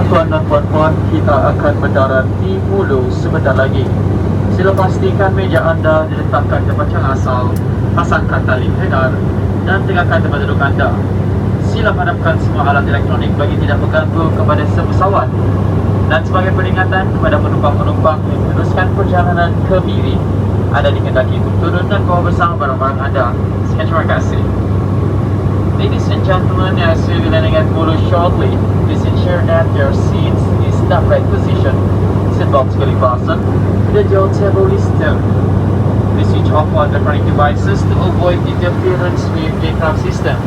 Tuan-tuan dan puan-puan, kita akan mendarat di Mulu sebentar lagi. Sila pastikan meja anda diletakkan tempat yang asal, pasangkan tali pedal dan tegakkan tempat duduk anda. Sila padamkan semua alat elektronik bagi tidak mengganggu kepada pesawat. Dan sebagai peringatan kepada penumpang-penumpang yang meneruskan perjalanan ke Miri, anda dikendaki untuk turun dan bawa bersama barang-barang anda. Sekian terima kasih. Ladies and gentlemen, as we will landing at Mulu shortly, please ensure that your seats is in the right position. Seatbelts fully fastened. The jail table is still. Please switch off all electronic devices to avoid interference with the aircraft system.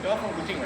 Đó không có trình